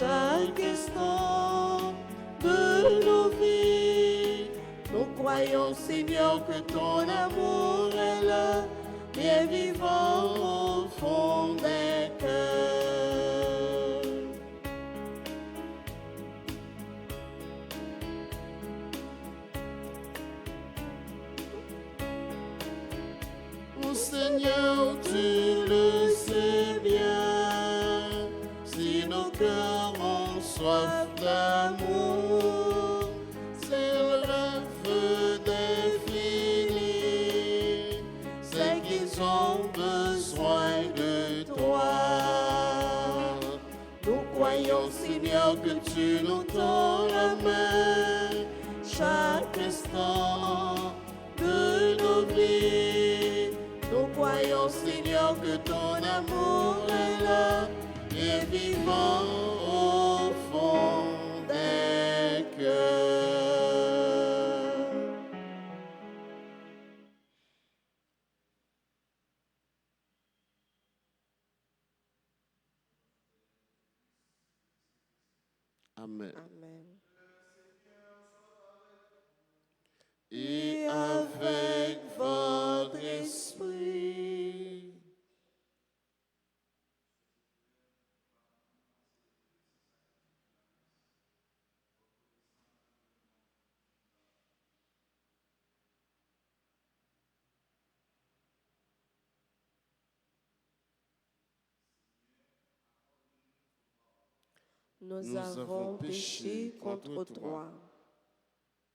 chaque instant de nos vies. Nous croyons, Seigneur, que ton amour est là, bien vivant au fond des cœurs. Mon Seigneur, tu le sais bien, si nos cœurs ont soif d'amour, c'est le feu d'infini, c'est qu'ils ont besoin de toi. Nous croyons, Seigneur, que tu nous tends la main chaque instant de nos vies. Nous croyons, Seigneur, que ton amour est là, et vivant au fond des cœurs. Amen. Amen. Et avec votre esprit. Nous avons péché contre toi.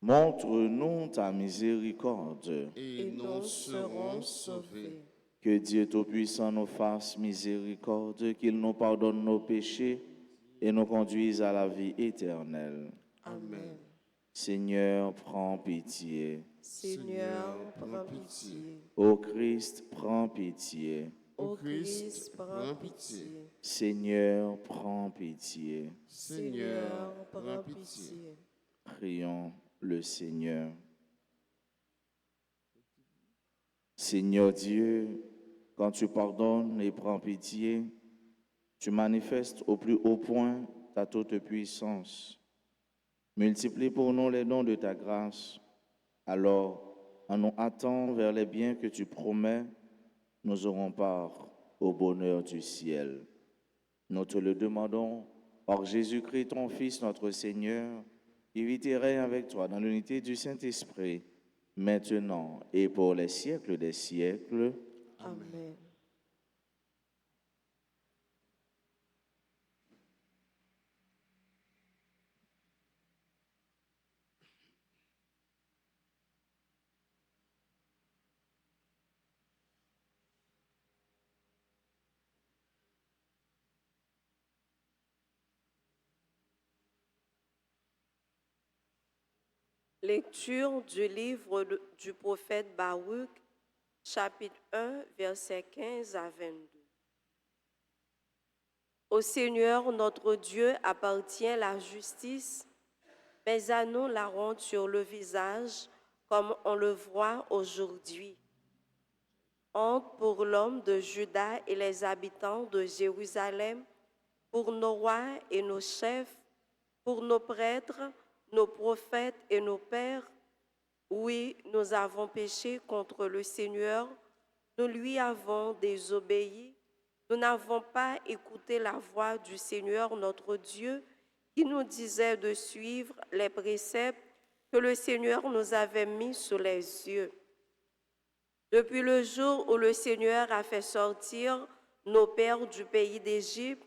Montre-nous ta miséricorde. Et nous serons sauvés. Que Dieu Tout-Puissant nous fasse miséricorde, qu'il nous pardonne nos péchés et nous conduise à la vie éternelle. Amen. Seigneur, prends pitié. Seigneur, prends pitié. Ô Christ, prends pitié. Ô Christ, prends pitié. Seigneur, prends pitié. Seigneur, prends pitié. Prions le Seigneur. Seigneur Dieu, quand tu pardonnes et prends pitié, tu manifestes au plus haut point ta toute puissance. Multiplie pour nous les dons de ta grâce. Alors, en nous hâtant vers les biens que tu promets, nous aurons part au bonheur du ciel. Nous te le demandons par Jésus-Christ, ton Fils, notre Seigneur, qui vit et règne avec toi dans l'unité du Saint-Esprit, maintenant et pour les siècles des siècles. Amen. Lecture du livre du prophète Baruch, chapitre 1, versets 15 à 22. Au Seigneur notre Dieu appartient la justice, mais à nous la honte sur le visage, comme on le voit aujourd'hui. Honte pour l'homme de Juda et les habitants de Jérusalem, pour nos rois et nos chefs, pour nos prêtres, nos prophètes et nos pères. Oui, nous avons péché contre le Seigneur, nous lui avons désobéi, nous n'avons pas écouté la voix du Seigneur notre Dieu, qui nous disait de suivre les préceptes que le Seigneur nous avait mis sous les yeux. Depuis le jour où le Seigneur a fait sortir nos pères du pays d'Égypte,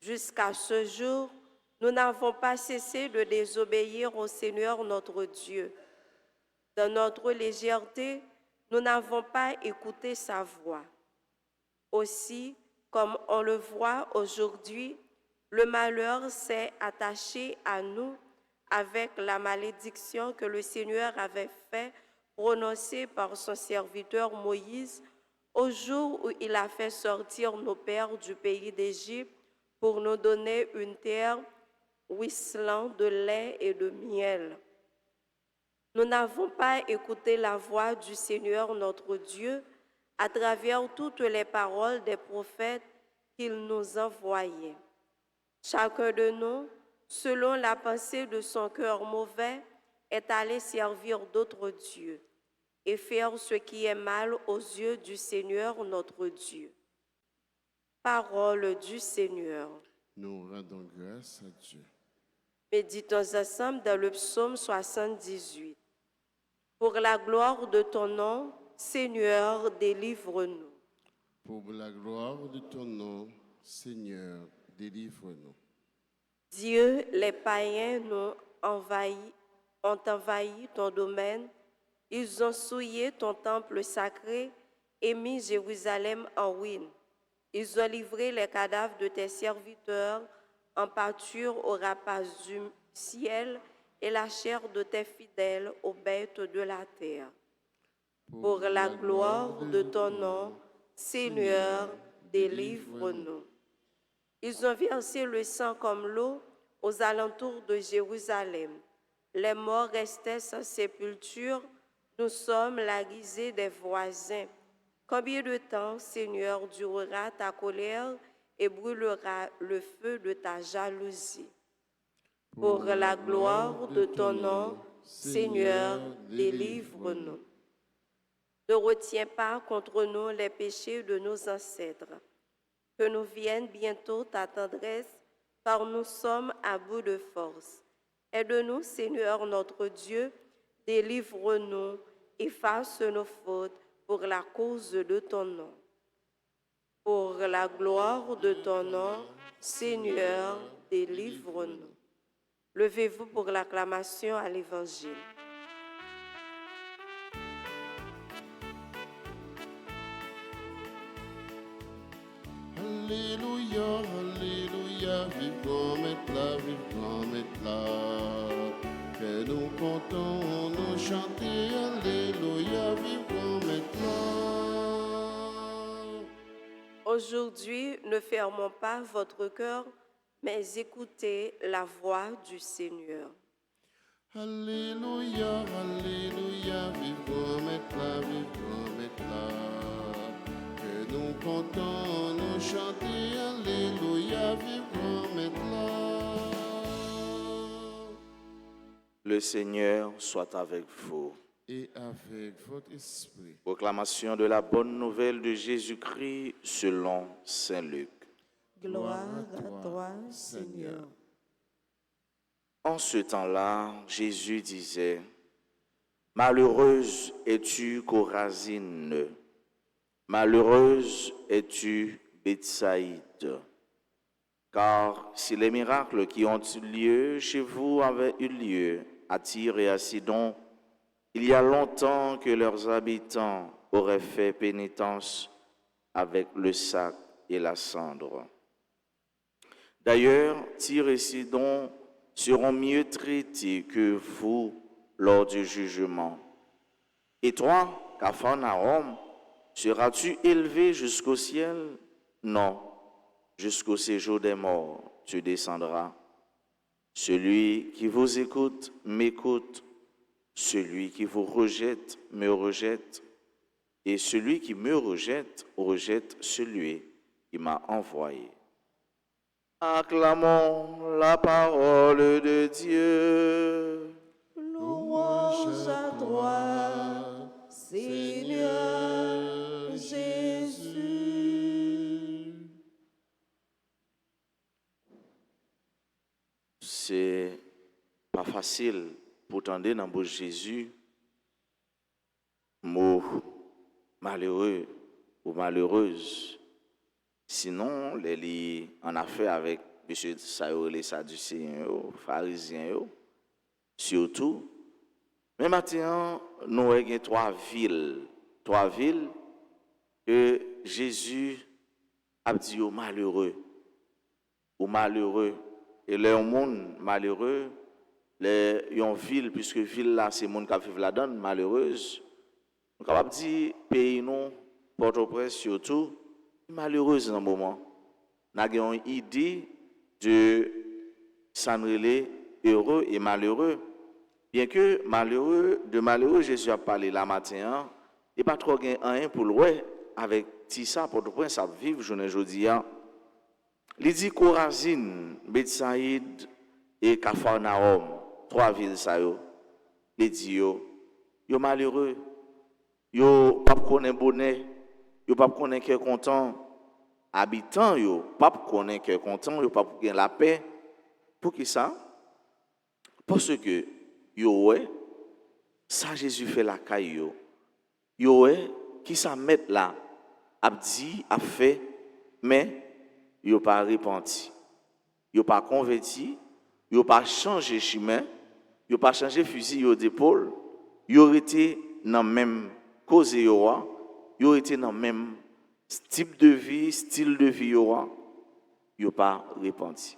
jusqu'à ce jour, nous n'avons pas cessé de désobéir au Seigneur notre Dieu. Dans notre légèreté, nous n'avons pas écouté sa voix. Aussi, comme on le voit aujourd'hui, le malheur s'est attaché à nous avec la malédiction que le Seigneur avait fait prononcer par son serviteur Moïse au jour où il a fait sortir nos pères du pays d'Égypte pour nous donner une terre ruisselant de lait et de miel. Nous n'avons pas écouté la voix du Seigneur notre Dieu à travers toutes les paroles des prophètes qu'il nous envoyait. Chacun de nous, selon la pensée de son cœur mauvais, est allé servir d'autres dieux et faire ce qui est mal aux yeux du Seigneur notre Dieu. Parole du Seigneur. Nous rendons grâce à Dieu. Méditons ensemble dans le psaume 78. Pour la gloire de ton nom, Seigneur, délivre-nous. Pour la gloire de ton nom, Seigneur, délivre-nous. Dieu, les païens ont envahi ton domaine, ils ont souillé ton temple sacré et mis Jérusalem en ruine. Ils ont livré les cadavres de tes serviteurs en pâture aux rapaces du ciel et la chair de tes fidèles aux bêtes de la terre. Pour la gloire de ton nom, Seigneur, délivre-nous. Ils ont versé le sang comme l'eau aux alentours de Jérusalem. Les morts restaient sans sépulture. Nous sommes la risée des voisins. Combien de temps, Seigneur, durera ta colère et brûlera le feu de ta jalousie? Pour la gloire de ton nom, Seigneur, délivre-nous. Ne retiens pas contre nous les péchés de nos ancêtres. Que nous vienne bientôt ta tendresse, car nous sommes à bout de force. Aide-nous, Seigneur notre Dieu, délivre-nous, efface nos fautes pour la cause de ton nom. Pour la gloire de ton nom, Seigneur, délivre-nous. Levez-vous pour l'acclamation à l'Évangile. Alléluia, Alléluia, vive grand maître là, vive grand maître là. Que nous comptons, nous chanter, Alléluia, vive grand maître là. Aujourd'hui, ne fermons pas votre cœur, mais écoutez la voix du Seigneur. Alléluia, Alléluia, vive grand maître là, vive grand maître là. Que nous comptons, nous chanter, Alléluia, vive grand maître là. Le Seigneur soit avec vous. Et avec votre esprit. Proclamation de la bonne nouvelle de Jésus-Christ selon saint Luc. Gloire à toi, Seigneur. En ce temps-là, Jésus disait, « Malheureuse es-tu, Chorazine, malheureuse es-tu, Bethsaïde, car si les miracles qui ont eu lieu chez vous avaient eu lieu à Tyr et à Sidon, il y a longtemps que leurs habitants auraient fait pénitence avec le sac et la cendre. D'ailleurs, Tyr et Sidon seront mieux traités que vous lors du jugement. Et toi, Capharnaüm, seras-tu élevé jusqu'au ciel? Non, jusqu'au séjour des morts, tu descendras. Celui qui vous écoute, m'écoute. Celui qui vous rejette, me rejette. Et celui qui me rejette, rejette celui qui m'a envoyé. Acclamons la parole de Dieu. Louange à toi, Seigneur Jésus. C'est pas facile pour tendre dans bouche Jésus, mot malheureux ou malheureuse. Sinon, les lits en affaire avec M. Sayo, les Sadducéens, les pharisiens, surtout. Mais maintenant, nous avons trois villes que Jésus a dit aux malheureux. Et les monde malheureux, les ville, puisque ville là, c'est le monde qui vit là-dedans, malheureuse. On capable de dire, pays non, Port-au-Prince surtout, malheureuse dans le moment. Nous avons une idée de s'enrêler heureux et malheureux. Bien que malheureux, Jésus a parlé la matin, il n'y a pas trop rien pour le avec Tissa, Port-au-Prince, à vivre, je ne dis. Il dit Corazine, Bethsaïde et Capharnaüm, 3 villes ça yo. Il dit yo malheureux, yo pas connaît bonheur, yo pas connaît cœur content. Habitants yo pas connaît cœur content, yo pas gagner la paix. Pour qui ça? Parce que yo ouais, ça Jésus fait la caille yo. Yo ouais, qui ça met là, a dit, a fait, mais yo pas repenti. Yo pas converti, yo pas changé chemin, yo pas changé fusil yo d'épaule, yo été dans même cause yo été dans même type de vie, style de vie yo pas repenti.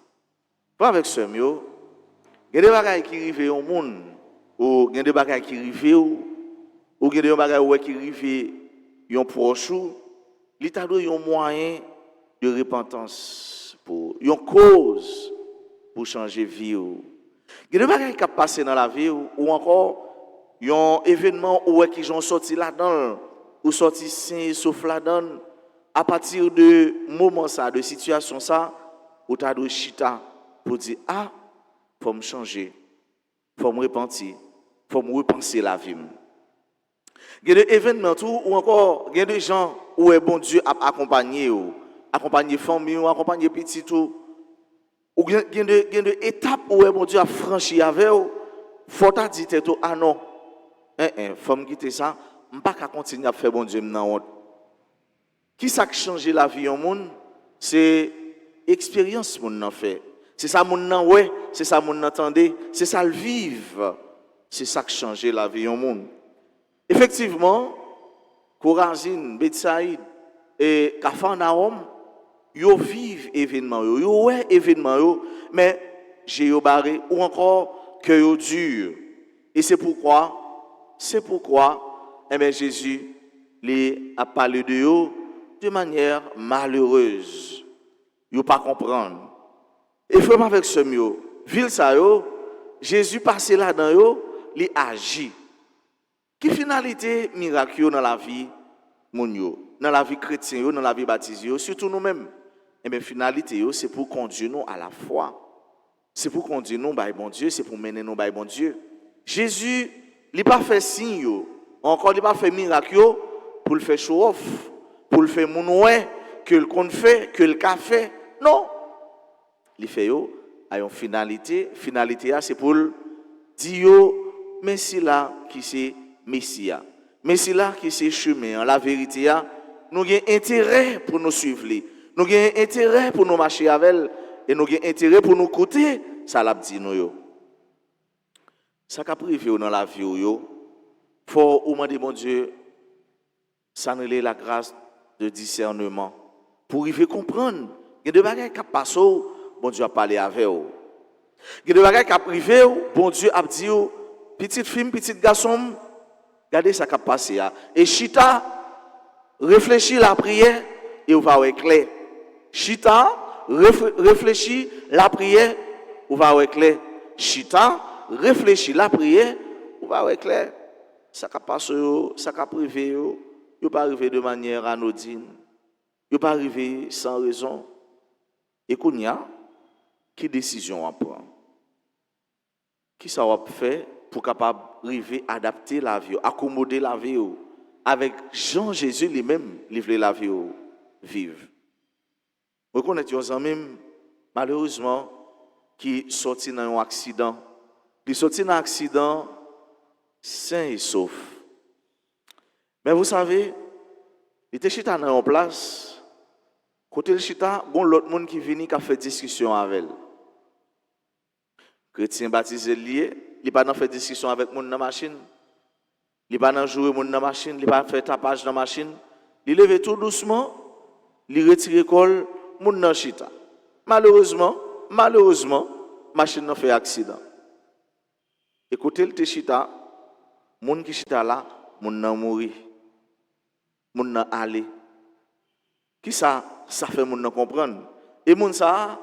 Pas avec ce yo, il y a des bagages qui arrivent au monde, ou il y a des bagages qui arrivent ou il y a des bagages qui arrivent yon proche, l'état doit yon moyen de repentance pour yon cause pour changer vie. Il y a des bagages qui passent dans la vie ou encore yon événement où qui sont sorti là-dedans ou sorti sain sauf là-dedans à partir de moment ça de situation ça où tu dois chita pour dire ah faut me changer, faut me repentir, faut me repenser la vie. Il y a des événements ou encore il y a des gens où est bon Dieu a accompagné famille ou accompagner petit tout ou il y a des étapes où est bon Dieu a franchi avec ou faut ta dire tout ah non faut me quitter ça on pas qu'à continuer à faire bon Dieu dans honte. Qui ça qui change la vie au monde c'est expérience mon nan fait. C'est ça mon nan ouais, c'est ça mon entendez, c'est ça le vivre. C'est ça qui change la vie au monde. Effectivement, Corazine, Bethsaïde et Capharnaüm, yo vivent événement yo ouais événement yo, mais j'ai yo barré ou encore que yo dur. Et c'est pourquoi Jésus les a parlé de yo de manière malheureuse. Yo pas comprendre. Et vraiment avec ce mot, ville ça yo, Jésus passé là-dedans yo, il agit. Qui finalité miracle dans la vie mon yo, dans la vie chrétienne yo, dans la vie baptisée surtout nous-mêmes. Et bien finalité yo, c'est pour conduire nous à la foi. C'est pour conduire nous par bon Dieu, c'est pour mener nous par bon Dieu. Jésus, il pas fait signe yo, encore il pas fait miracle yo pour le faire show off, pour le faire mon ouais que le qu'on fait, que le café. Non. Il fait yo a une finalité c'est pour dire yo Messie là qui c'est Messia. Messie là qui c'est chemin, la vérité nous avons intérêt pour nous suivre, nous avons intérêt pour nous marcher avec elle et nous avons intérêt pour nous écouter ça l'a dit nous yo. Ça qu'a privé dans la vie yo, faut au demander mon Dieu ça nous la grâce de discernement pour arriver comprendre. Il y a des bagages qui passent, bon Dieu a parlé avec vous. Il y a des bagages qui a privé, bon Dieu a dit, petite fille, petit garçon, regardez ça qui a passé. Et chita, réfléchis la prière et vous va clair. Chita, réfléchis la prière, vous va clair. Chita, réfléchis la prière, vous va clair. Ça qui a passé, ça qui a privé, vous ne pas arriver de manière anodine. Vous ne pas arriver sans raison. Et qu'on y a, quelle décision on prend? Qui ça va faire pour capable arriver à adapter la vie, accommoder la vie avec Jean Jésus lui-même, livrer la vie vive. Vous connaissez un ami malheureusement qui sorti dans un accident. Il sorti dans un accident sain et sauf. Mais vous savez, il était chita dans une place. Côté le chita, bon l'autre monde qui vient qui a fait discussion avec elle. Chrétien baptisé lié, il pas dans fait discussion avec monde dans machine. Il pas dans jouer monde dans machine, il pas fait tapage dans machine. Il lève tout doucement, il retire col monde dans chita. Malheureusement, machine n'a fait accident. Écoutez le chita, monde qui chita là, monde n'a mouri. Monde n'a aller. Qui ça fait moun nan comprendre et moun ça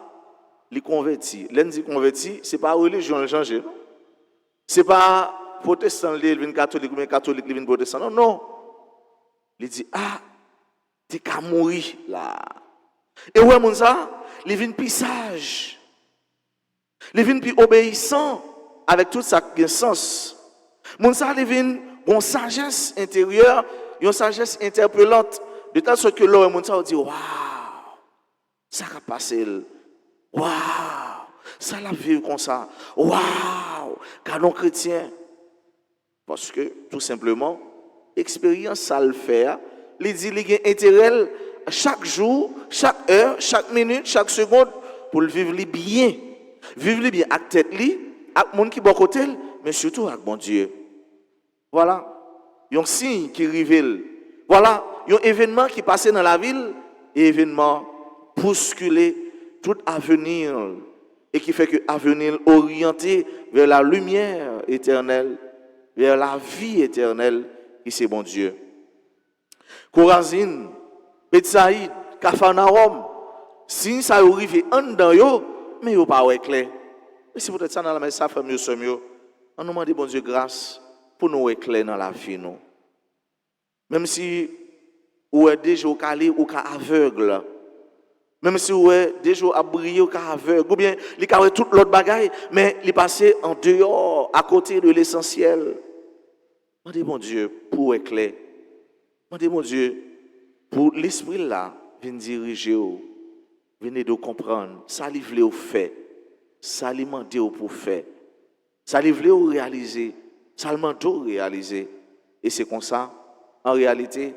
li converti l'en dit converti c'est pas religion le changer non c'est pas protestant li vinn catholique ou bien catholique li vinn protestant non il dit ah t'es qu'à mourir là Et ouais, mon ça, il vient plus sage. Il vient plus obéissant avec tout ça qui a sens. Mon ça, il vient une sagesse intérieure, une sagesse interpellante. De telle sorte que là, mon ça, dit, waouh, ça a passé. Waouh, ça l'a vu comme ça. Waouh, canon chrétien. Parce que, tout simplement, expérience, ça le fait. Il dit, il y a intérêt chaque jour, chaque heure, chaque minute, chaque seconde pour le vivre bien. Vivre bien avec tête, avec le monde qui est à côté, mais surtout avec mon Dieu. Voilà. Il y a un signe qui révèle. Voilà. Il y a un événement qui passe dans la ville, et événement bousculé tout avenir, et qui fait que l'avenir orienté vers la lumière éternelle, vers la vie éternelle, qui c'est mon Dieu. Corazine, Betsaïd, Capharnaüm, si ça arrive en dedans yo, mais yo pas clair. Mais si peut-être ça dans la messe ça fait mieux ce mieux. On nous demande bon Dieu grâce pour nous éclairer dans la vie nous. Même si ou est déjà calé ou ca aveugle. Même si ou est déjà à briller ou ca aveugle ou bien il a toute l'autre bagaille mais il passé en dehors à côté de l'essentiel. Demandez mon Dieu pour éclairer. Demandez mon Dieu pour l'esprit là vienne diriger ou venez de comprendre ça li vle ou fait. Ça li mande ou pour faire. Ça li vle ou réaliser. Ça le mande ou réaliser. Et c'est comme ça en réalité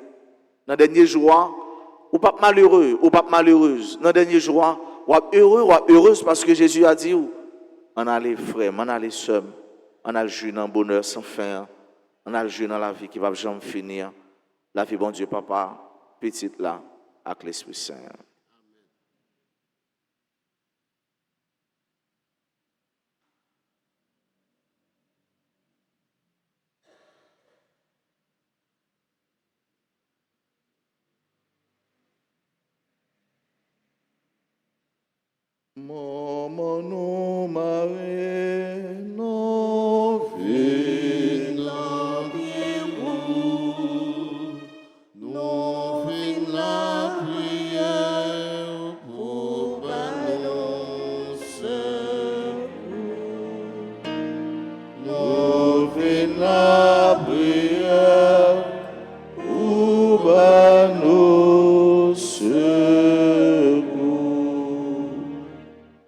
dans le dernier jour ou pas malheureux ou pas malheureuse dans le dernier jour ou heureux ou heureuse parce que Jésus a dit on allait frère, on allait seul, on allait jouer dans le bonheur sans fin, on allait jouer dans la vie qui va jamais finir. La vie bon Dieu papa petite là avec l'Esprit Saint. Maman nous Marie non Nous fin la prière pour nous fin la prière pour nous secours.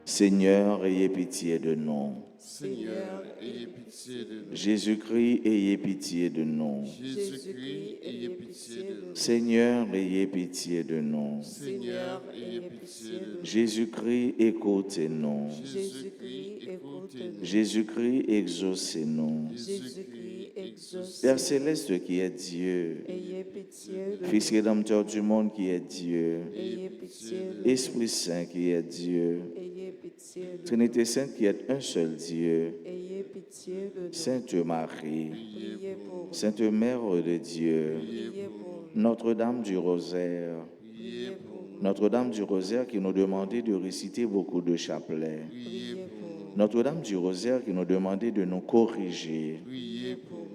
Seigneur, ayez pitié de nous. Seigneur, ayez pitié de nous. Jésus-Christ, ayez pitié de nous. Jésus-Christ, ayez pitié de nous. Seigneur, ayez pitié de nous. Seigneur, ayez pitié de nous. Jésus-Christ, écoutez-nous. Jésus-Christ, écoutez-nous. Jésus-Christ, exaucez-nous. Jésus-Christ, exaucez. Père céleste qui est Dieu, Ayez pitié de Fils rédempteur du monde qui est Dieu, Ayez pitié de Esprit Saint qui est Dieu, Ayez pitié de Trinité Sainte qui est un seul Dieu, Ayez pitié de Sainte Marie, Priez pour nous. Sainte Mère de Dieu, Priez pour nous. Notre-Dame du Rosaire, Priez pour nous. Notre-Dame du Rosaire qui nous demandait de réciter beaucoup de chapelets, Priez pour nous. Notre-Dame du Rosaire qui nous demandait de nous corriger, Priez pour nous.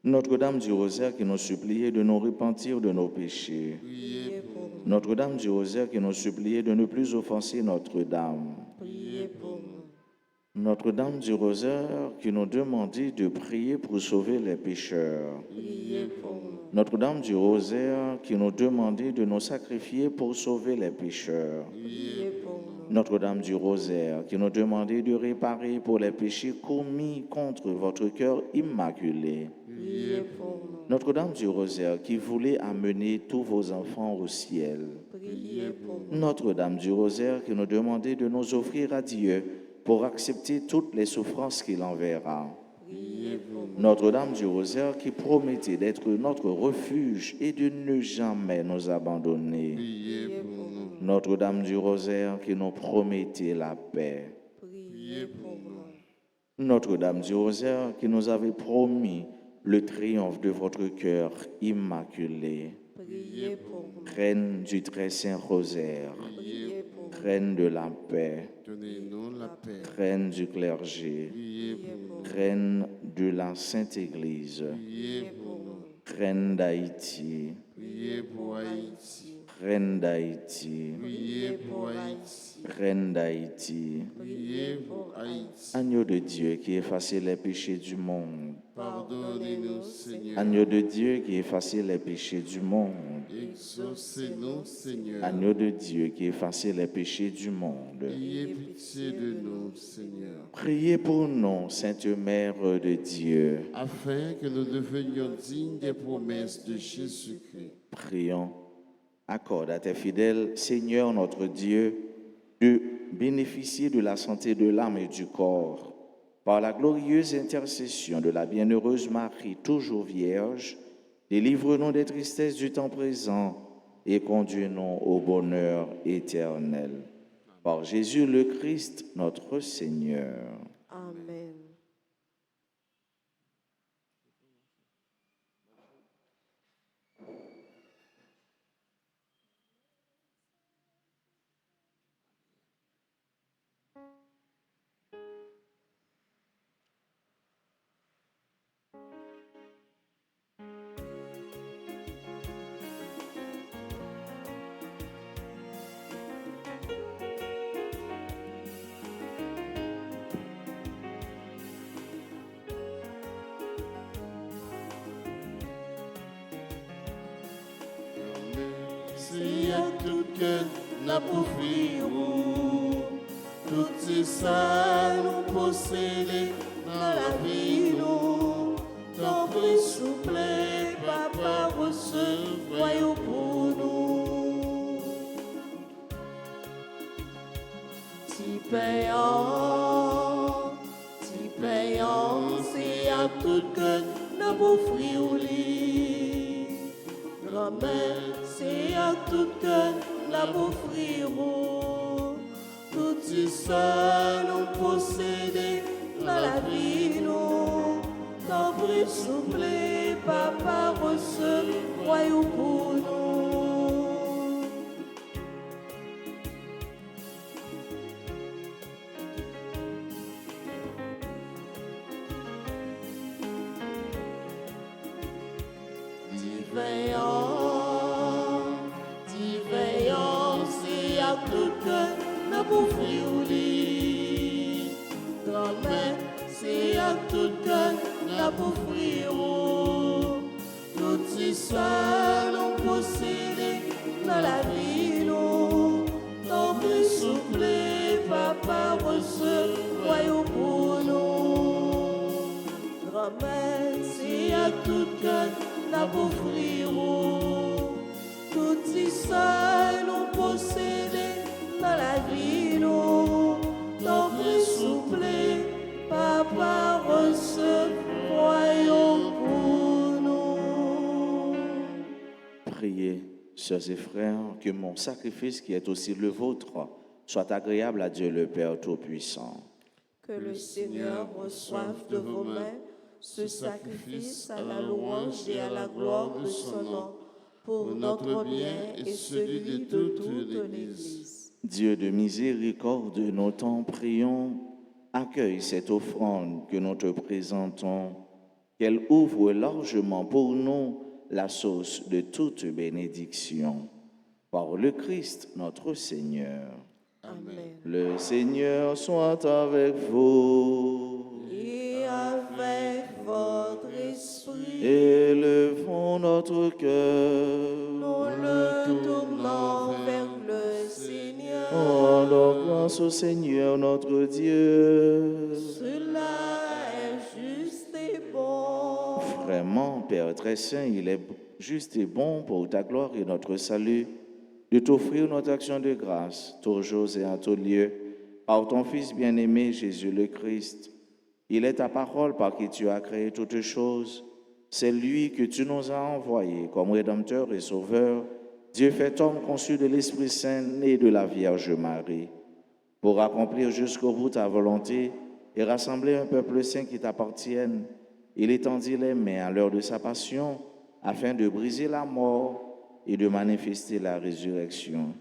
Notre-Dame du Rosaire qui nous suppliait de nous repentir de nos péchés, Priez pour nous. Notre-Dame du Rosaire qui nous suppliait de ne plus offenser Notre-Dame, Priez pour nous. Notre-Dame du Rosaire qui nous demandait de prier pour sauver les pécheurs, Priez pour nous. Notre-Dame du Rosaire qui nous demandait de nous sacrifier pour sauver les pécheurs, Priez pour nous. Notre-Dame du Rosaire qui nous demandait de réparer pour les péchés commis contre votre cœur immaculé, Priez pour nous. Notre-Dame du Rosaire qui voulait amener tous vos enfants au ciel, Priez pour nous. Notre-Dame du Rosaire qui nous demandait de nous offrir à Dieu pour accepter toutes les souffrances qu'il enverra. Priez pour nous. Notre-Dame du Rosaire qui promettait d'être notre refuge et de ne jamais nous abandonner. Priez pour nous. Notre-Dame du Rosaire qui nous promettait la paix. Priez pour nous. Notre-Dame du Rosaire qui nous avait promis le triomphe de votre cœur immaculé. Priez pour nous. Reine du très saint rosaire, Priez pour nous. Reine de la paix, Donnez-nous la paix. Reine du clergé, Priez pour nous. Reine de la Sainte Église, Priez pour nous. Reine d'Haïti, Priez pour Haïti. Reine d'Haïti, priez pour Haïti, Reine d'Haïti, priez pour Haïti. Agneau de Dieu qui effaçait les péchés du monde, Pardonnez-nous, Seigneur. Agneau de Dieu qui effaçait les péchés du monde, Exaucez-nous, Seigneur. Agneau de Dieu qui effaçait les péchés du monde. Ayez pitié de nous, Seigneur, Priez pour nous, Sainte Mère de Dieu. afin que nous devenions dignes des promesses de Jésus-Christ. Prions. Accorde à tes fidèles, Seigneur notre Dieu, de bénéficier de la santé de l'âme et du corps. Par la glorieuse intercession de la bienheureuse Marie, toujours vierge, délivre-nous des tristesses du temps présent et conduis-nous au bonheur éternel. Par Jésus le Christ, notre Seigneur. Amen. Si à tout cœur n'a pas tout c'est ça nous posséder dans la vie nous. Ton prix souple, papa recevoir pour nous. Si payant, si à tout cœur n'a pas grand-mère, c'est à tout cœur la offrir. Tout ça nous posséder dans la vie nous. Ton prix souple, papa recevoir pour nous. Divin, c'est à tout cœur n'a pas grand-mère, c'est à tout cœur n'a pas tout ça nous posséder dans la vie nous. Ton prix souple, papa recevoir pour nous. Grand-mère, c'est à tout cœur n'a pas tout ça nous posséder dans la vie nous. Ton prix souple, papa recevoir pour nous. Priez, sœurs et frères, que mon sacrifice qui est aussi le vôtre soit agréable à Dieu le Père Tout-Puissant. Que le Seigneur reçoive de vos mains ce sacrifice à la louange et à la gloire de son nom, pour notre bien et celui de toute l'Église. Dieu de miséricorde, nous t'en prions, accueille cette offrande que nous te présentons, qu'elle ouvre largement pour nous la source de toute bénédiction. Par le Christ notre Seigneur. Amen. Le Seigneur soit avec vous. Et avec votre esprit, Élevons notre cœur. nous le tournons vers le Seigneur. Rendons grâce au Seigneur notre Dieu. Cela est juste et bon. Vraiment, Père très saint, il est juste et bon pour ta gloire et notre salut de t'offrir notre action de grâce, toujours et en tout lieu, par ton Fils bien-aimé Jésus le Christ. Il est ta parole par qui tu as créé toutes choses. C'est lui que tu nous as envoyé comme Rédempteur et Sauveur, Dieu fait homme conçu de l'Esprit Saint, né de la Vierge Marie, pour accomplir jusqu'au bout ta volonté et rassembler un peuple saint qui t'appartienne. Il étendit les mains à l'heure de sa passion afin de briser la mort et de manifester la résurrection.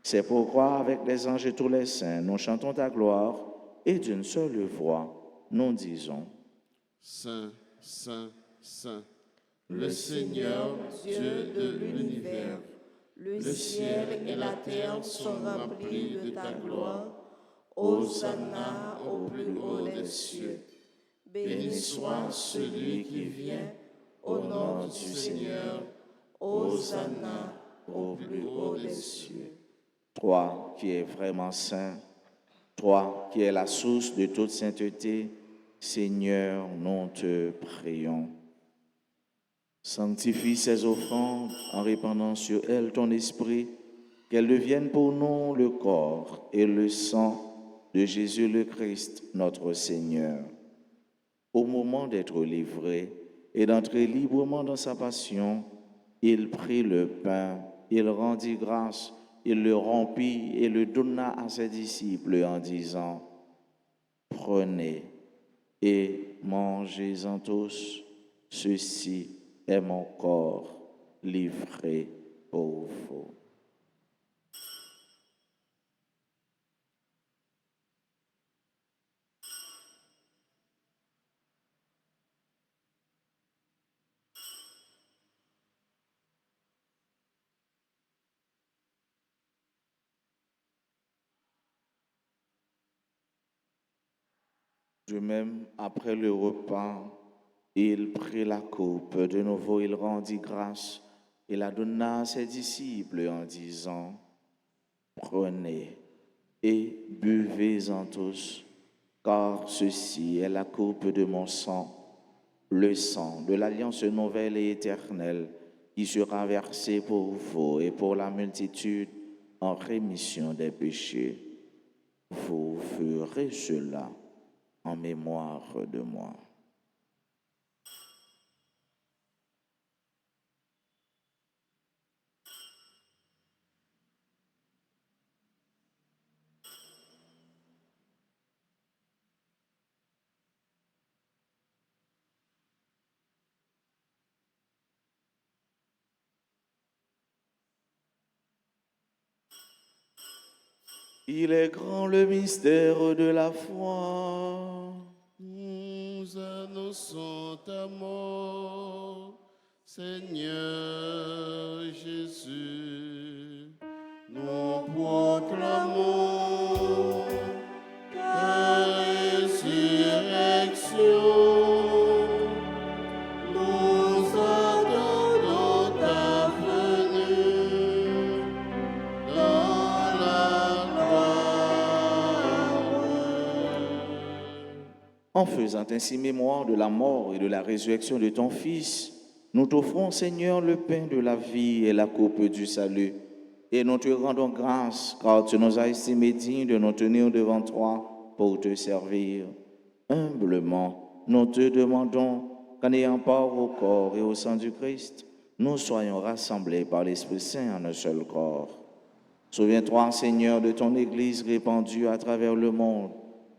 C'est pourquoi, avec les anges et tous les saints, nous chantons ta gloire et d'une seule voix, nous disons: Saint, Saint, Saint, le Seigneur, Dieu de l'univers, Le ciel et la terre sont remplis de ta gloire. Hosanna au plus haut des cieux. Béni soit celui qui vient au nom du Seigneur. Hosanna au plus haut des cieux. Toi qui es vraiment saint, toi qui es la source de toute sainteté, Seigneur, nous te prions. Sanctifie ces offrandes en répandant sur elles ton esprit, qu'elles deviennent pour nous le corps et le sang de Jésus le Christ, notre Seigneur. Au moment d'être livré et d'entrer librement dans sa passion, il prit le pain, il rendit grâce, il le rompit et le donna à ses disciples en disant, « Prenez et mangez-en tous, ceci est mon corps livré pour vous. » De même, après le repas, il prit la coupe. De nouveau, il rendit grâce et la donna à ses disciples en disant, « Prenez et buvez-en tous, car ceci est la coupe de mon sang, le sang de l'alliance nouvelle et éternelle, qui sera versé pour vous et pour la multitude en rémission des péchés. Vous ferez cela en mémoire de moi. » Il est grand le mystère de la foi. Nous annonçons ta mort, Seigneur Jésus. Nous proclamons ta résurrection. Nous attendons ta venue dans la gloire. En faisant ainsi mémoire de la mort et de la résurrection de ton Fils, nous t'offrons, Seigneur, le pain de la vie et la coupe du salut. Et nous te rendons grâce, car tu nous as estimés dignes de nous tenir devant toi pour te servir. Humblement, nous te demandons qu'en ayant part au corps et au sang du Christ, nous soyons rassemblés par l'Esprit Saint en un seul corps. Souviens-toi, Seigneur, de ton Église répandue à travers le monde.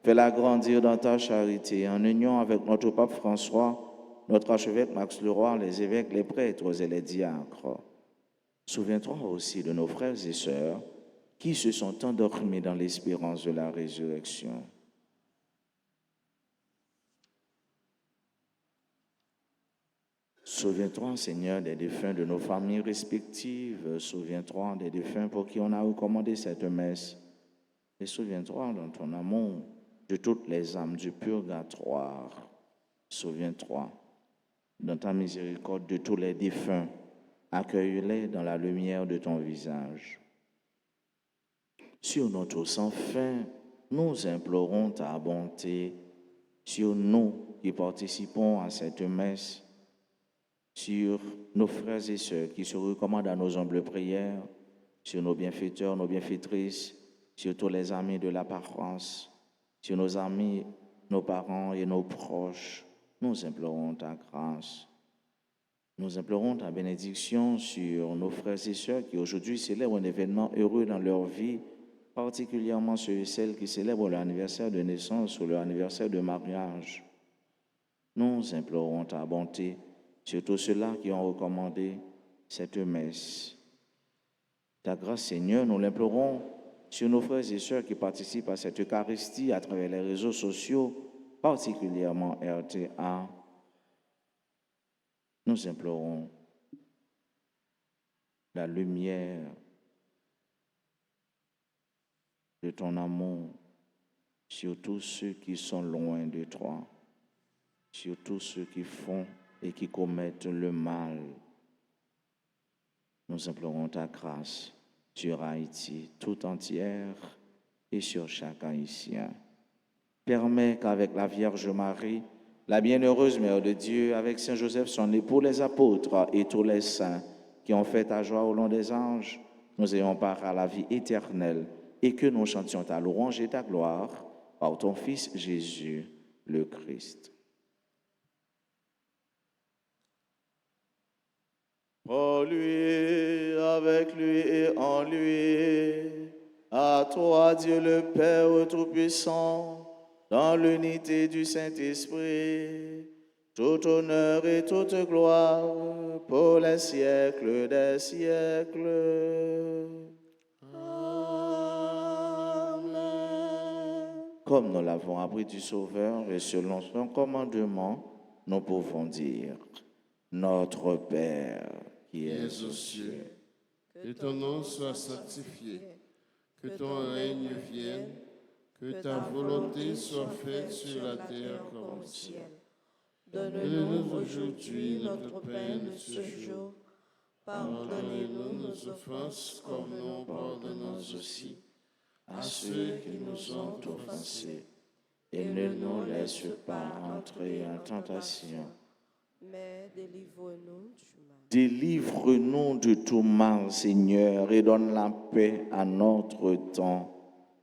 Fais-la grandir dans ta charité, en union avec notre pape François, notre archevêque Max Leroy, les évêques, les prêtres et les diacres. Souviens-toi aussi de nos frères et sœurs qui se sont endormis dans l'espérance de la résurrection. Souviens-toi, Seigneur, des défunts de nos familles respectives. Souviens-toi des défunts pour qui on a recommandé cette messe. Et souviens-toi dans ton amour de toutes les âmes du purgatoire. Souviens-toi dans ta miséricorde de tous les défunts. Accueille-les dans la lumière de ton visage. Sur notre sans fin, nous implorons ta bonté. Sur nous qui participons à cette messe, sur nos frères et sœurs qui se recommandent à nos humbles prières, sur nos bienfaiteurs, nos bienfaitrices, sur tous les amis de la paroisse, sur nos amis, nos parents et nos proches, nous implorons ta grâce. Nous implorons ta bénédiction sur nos frères et sœurs qui aujourd'hui célèbrent un événement heureux dans leur vie, particulièrement ceux et celles qui célèbrent leur anniversaire de naissance ou leur anniversaire de mariage. Nous implorons ta bonté sur tous ceux-là qui ont recommandé cette messe. Ta grâce, Seigneur, nous l'implorons sur nos frères et sœurs qui participent à cette Eucharistie à travers les réseaux sociaux, particulièrement RTA. Nous implorons la lumière de ton amour sur tous ceux qui sont loin de toi, sur tous ceux qui font et qui commettent le mal. Nous implorons ta grâce sur Haïti tout entière et sur chaque Haïtien. Permets qu'avec la Vierge Marie, la bienheureuse Mère de Dieu, avec Saint Joseph, son époux, les apôtres et tous les saints qui ont fait ta joie au long des anges, nous ayons part à la vie éternelle et que nous chantions ta louange et ta gloire par ton Fils Jésus, le Christ. Pour lui, avec lui et en lui, à toi, Dieu le Père Tout-Puissant, dans l'unité du Saint-Esprit, tout honneur et toute gloire pour les siècles des siècles. Amen. Comme nous l'avons appris du Sauveur et selon son commandement, nous pouvons dire, Notre Père qui es aux cieux, Que ton nom soit sanctifié, que ton règne vienne, que ta volonté soit faite sur la terre comme au ciel. Donne-nous aujourd'hui notre pain de ce jour. Pardonnez-nous nos offenses comme nous pardonnons aussi à ceux qui nous ont offensés, et ne nous laisse pas entrer en tentation. Mais délivre-nous du mal. Délivre-nous de tout mal, Seigneur, et donne la paix à notre temps.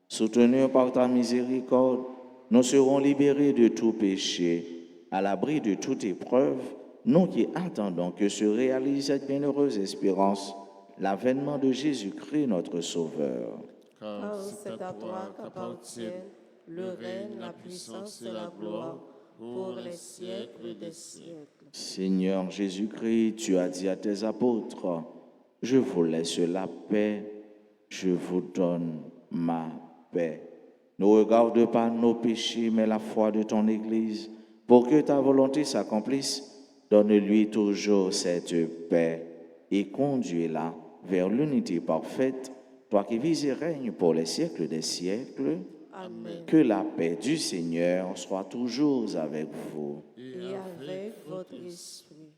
Soutenus par ta miséricorde, nous serons libérés de tout péché, à l'abri de toute épreuve, nous qui attendons que se réalise cette bienheureuse espérance, l'avènement de Jésus-Christ, notre Sauveur. Car c'est à toi qu'appartiennent le règne, la puissance et la gloire pour les siècles des siècles. Seigneur Jésus-Christ, tu as dit à tes apôtres, je vous laisse la paix, je vous donne ma paix. Ne regarde pas nos péchés, mais la foi de ton Église. Pour que ta volonté s'accomplisse, donne-lui toujours cette paix et conduis-la vers l'unité parfaite, toi qui vis et règnes pour les siècles des siècles. Amen. Que la paix du Seigneur soit toujours avec vous. Et avec votre esprit.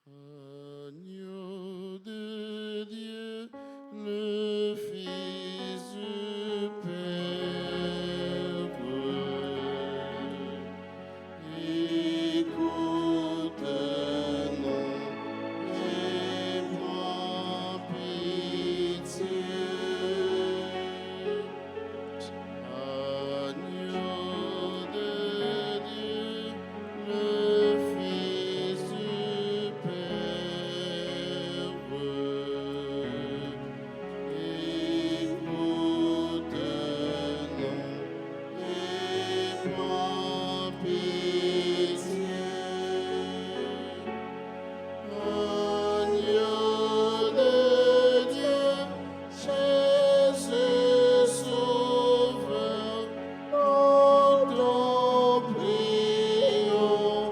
Agneau de Dieu, le Fils du Père, écoute-nous et prends pitié. Agneau de Dieu, le Fils du Père, écoute-nous et prends pitié. Agneau de Dieu, Jésus Sauveur, nous t'en prions,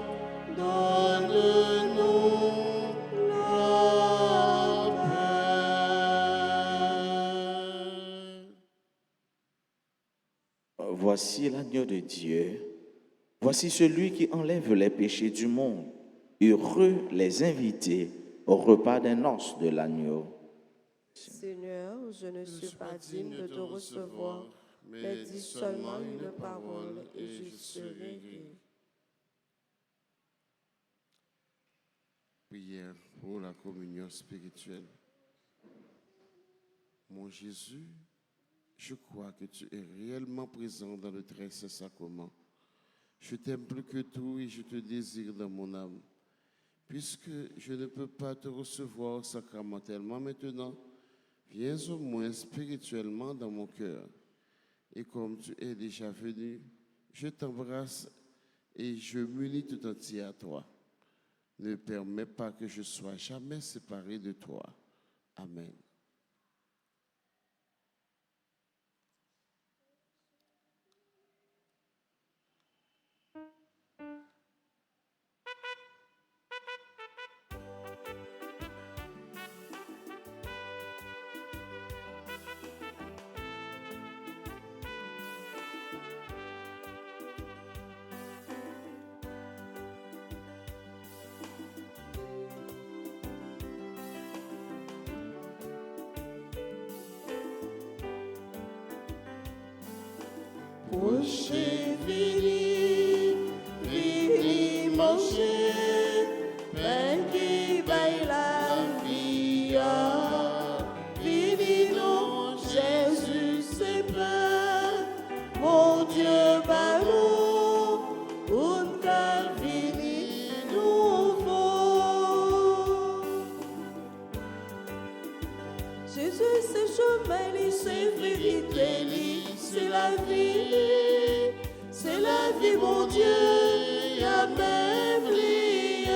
donne-nous la paix. Voici l'agneau de Dieu. Voici celui qui enlève les péchés du monde. Heureux les invités au repas des noces de l'agneau. Seigneur, je ne suis pas digne de te recevoir, mais dis seulement une parole et je serai guéri. Prière pour la communion spirituelle. Mon Jésus, je crois que tu es réellement présent dans le très saint sacrement. Je t'aime plus que tout et je te désire dans mon âme. Puisque je ne peux pas te recevoir sacramentellement maintenant, viens au moins spirituellement dans mon cœur. Et comme tu es déjà venu, je t'embrasse et je m'unis tout entier à toi. Ne permets pas que je sois jamais séparé de toi. Amen. Proche vini, vini manger, pain qui baille la vie. Vini non, Jésus c'est pain, mon Dieu ballon, un calvini nouveau. Jésus c'est chemin, c'est vérité, c'est la vie, mon Dieu, y'a même lié.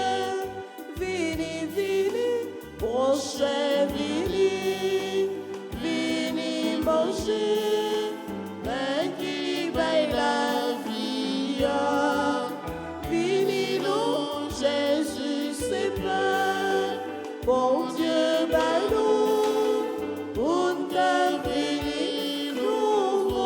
Vini, vini, prochain, vini, vini manger, pain qui baille la vie. Vini, non, Jésus, c'est pain, bon Dieu, ballon, un calvini nouveau.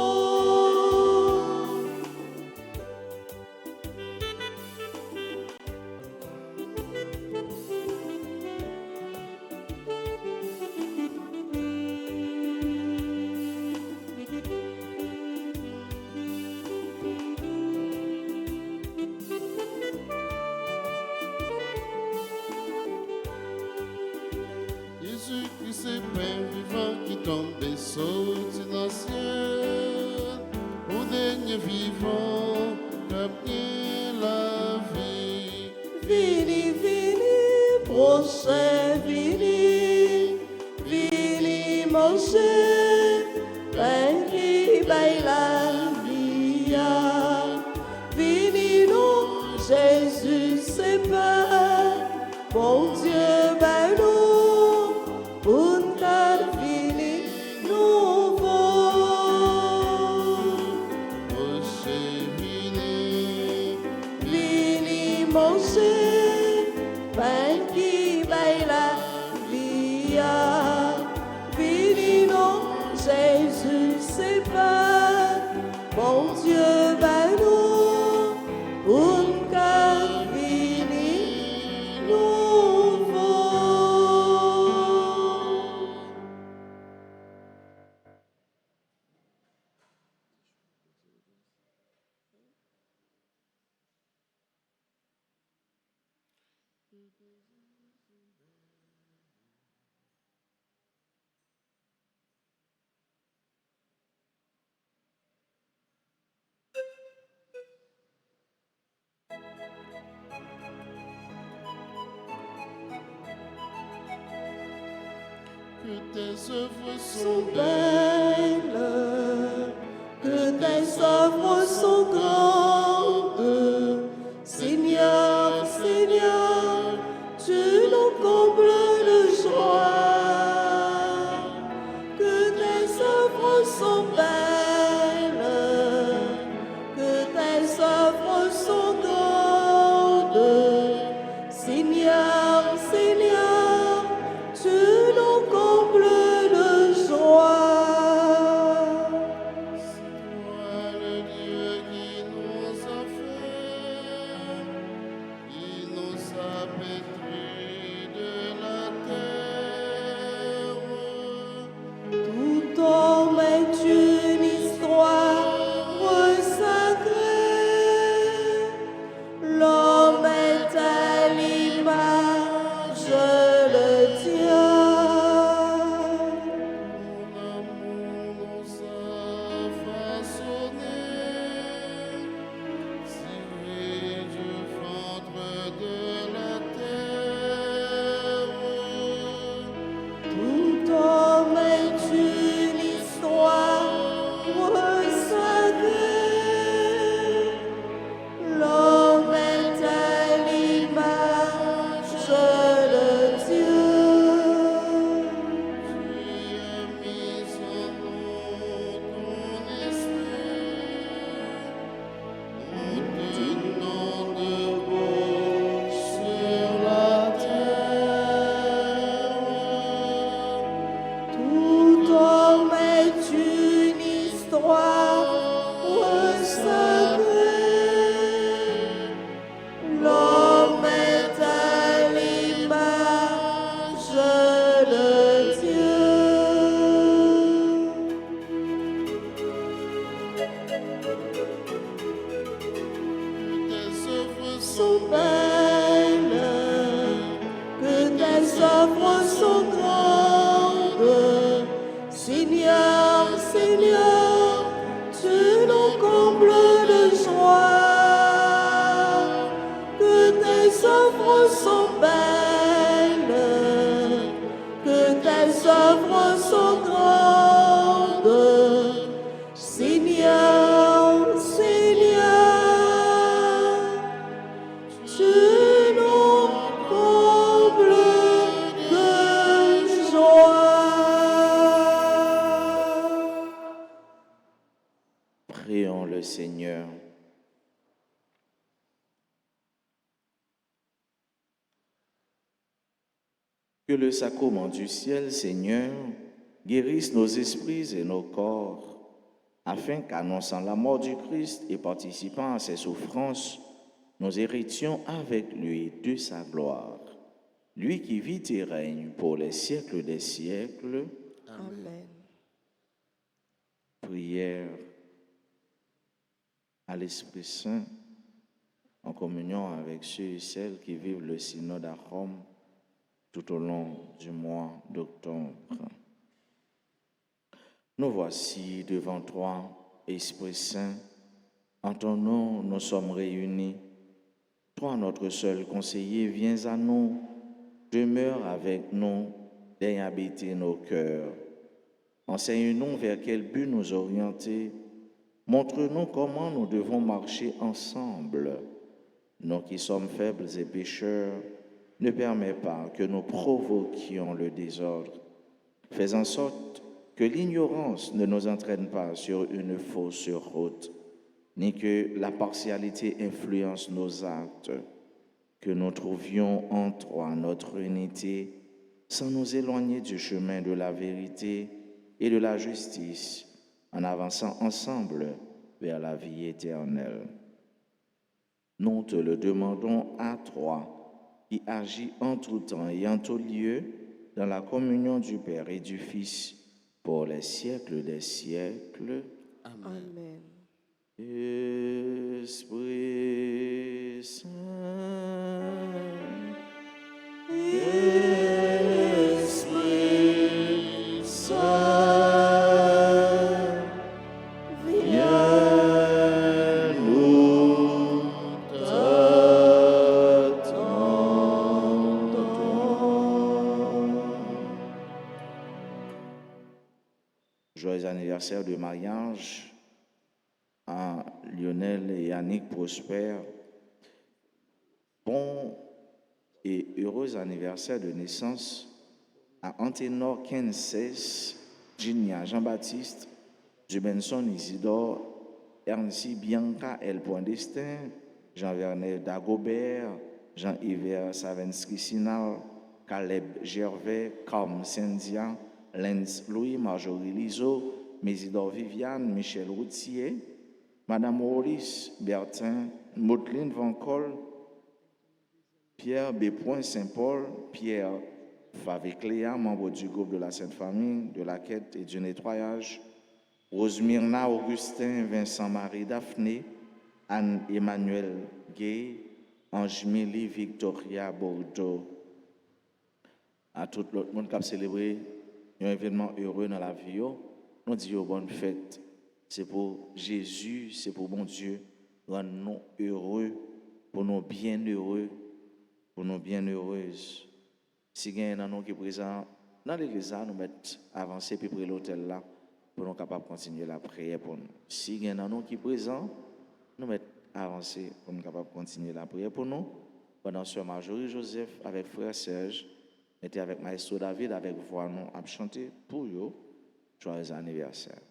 Jésus-Christ est pain vivant qui tombe sorti dans le ciel. Au dernier vivant, qui la vie. Vini, vini, prochain, vini, vini manger, pain qui baille la vie. Vini, non, Jésus, c'est pain, mon Dieu, ballon, un calvini nouveau. Proche vini, Vini manger, pain qui baille la vie. Vini non, Jésus c'est pas, mon Dieu ballon, un calvini nouveau. que tes œuvres Sont sont belles. belles, que tes œuvres sont grandes. Seigneur, Seigneur, tu nous combles de joie. Que tes œuvres sont belles, que tes œuvres sont grandes. Seigneur, Seigneur, tu nous combles de joie. C'est toi le Dieu qui nous sont belles, que tes œuvres sont grandes. Seigneur, Seigneur, tu nous combles de joie, que tes œuvres sont belles, que tes œuvres sont grandes. Seigneur, Seigneur, tu nous combles de joie. Prions le Seigneur. Que le sacrement du ciel, Seigneur, guérisse nos esprits et nos corps, afin qu'annonçant la mort du Christ et participant à ses souffrances, nous héritions avec lui de sa gloire. Lui qui vit et règne pour les siècles des siècles. Amen. Prière à l'Esprit Saint, en communion avec ceux et celles qui vivent le synode à Rome tout au long du mois d'octobre. Nous voici devant toi, Esprit Saint. En ton nom, nous sommes réunis. Toi, notre seul conseiller, viens à nous, demeure avec nous, daigne habiter nos cœurs. Enseigne-nous vers quel but nous orienter. Montre-nous comment nous devons marcher ensemble. Nous qui sommes faibles et pécheurs, ne permets pas que nous provoquions le désordre. Fais en sorte que l'ignorance ne nous entraîne pas sur une fausse route, ni que la partialité influence nos actes, que nous trouvions en toi notre unité, sans nous éloigner du chemin de la vérité et de la justice, en avançant ensemble vers la vie éternelle. Nous te le demandons à toi, qui agit en tout temps et en tout lieu dans la communion du Père et du Fils, pour les siècles des siècles. Amen. Esprit Saint, Esprit Saint, viens nous t'attendons. joyeux anniversaire de mariage à Lionel et Yannick Prosper. Bon et heureux anniversaire de naissance à Anténor Kenses, Ginia Jean-Baptiste, Jubenson Isidore, Ernsi Bianca El Poindestin, Jean-Werner Dagobert, Jean-Yves Savensky Sinal, Caleb Gervais, Carm Sendia, Lenz Louis, Marjorie Lizo, Mésidor Viviane, Michel Routier, Madame Maurice Bertin, Maudeline Van Col, Pierre B. Saint-Paul, Pierre Favecléa, membre du groupe de la Sainte Famille, de la quête et du nettoyage, Rosemyrna Augustin, Vincent-Marie Daphné, Anne-Emmanuel Gay, Ange-Mélie Victoria Bordeaux. À tout le monde qui a célébré un événement heureux dans la vie, nous disons bonne fête. C'est pour Jésus, c'est pour bon Dieu, rendre-nous heureux, pour nous bienheureux, pour nous bienheureuses. Si il y a un nom qui est présent dans l'église, nous mettons avancer puis près l'hôtel là, pour nous capables de continuer la prière pour nous. Si il y a un nom qui est présent, nous mettons avancer pour nous capables de continuer la prière pour nous. Pendant Sœur Marjorie Joseph, avec Frère Serge, était avec Maestro David, avec voix nous à chanter pour eux. Joyeux anniversaire.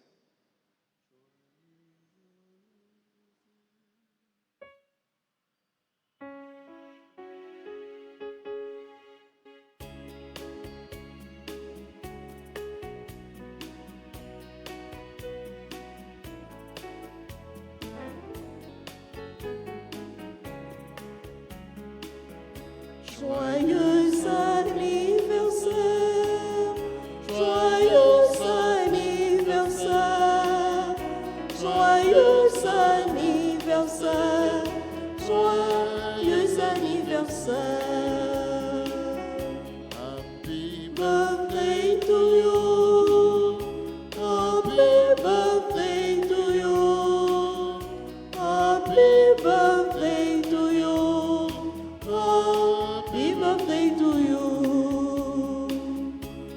Joyeux anniversaire, joyeux anniversaire, joyeux anniversaire, joyeux Happy birthday to you. Happy birthday to you. Happy birthday to you. Happy birthday to you.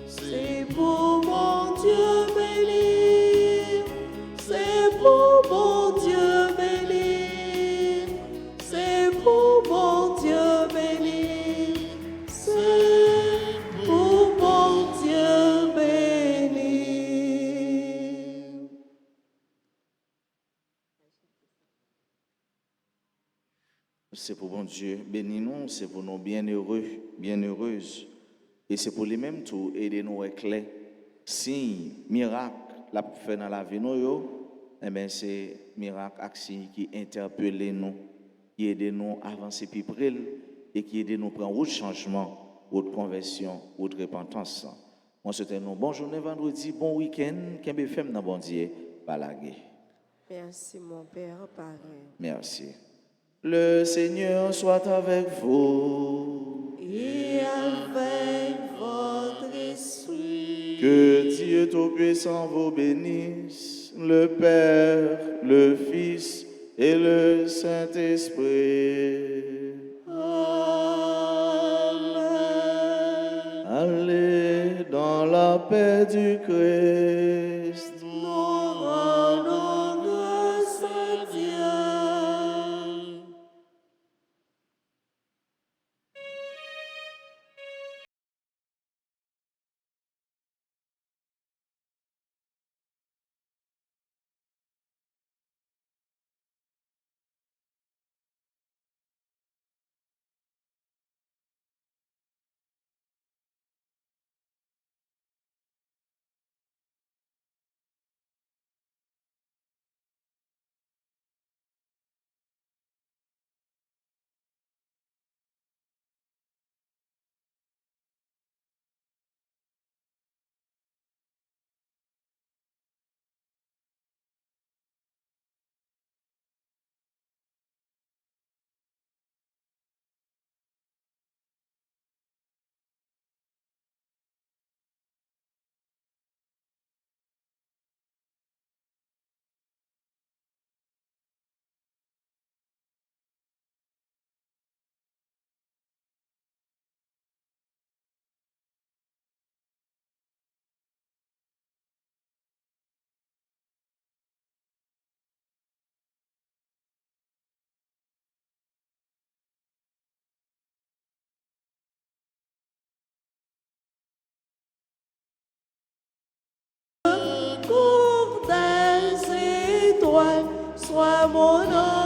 C'est pour mon Dieu béni. C'est pour mon Dieu béni. C'est pour mon Dieu béni. C'est pour mon Dieu béni. C'est pour bon Dieu. Bénis-nous, c'est pour nous bienheureux, bienheureuses. Et c'est pour lui-même tout aider nous à éclairer. Si miracle l'a fait dans la vie nous, eh bien c'est miracle action qui interpelle nous, qui aide nous à avancer plus près et qui aide nous à prendre autre changement, autre conversion, autre repentance. Moi, c'était nous. Bonne journée vendredi, bon week-end, qu'un BFM dans bon Dieu, balaguer. Merci mon Père pareil. Merci. Le Seigneur soit avec vous. Et avec votre esprit. Que Dieu Tout-Puissant vous bénisse, le Père, le Fils et le Saint-Esprit. Amen. Allez dans la paix du Christ. Nous rendons grâce à Dieu. Cours des étoiles, sois mon ange.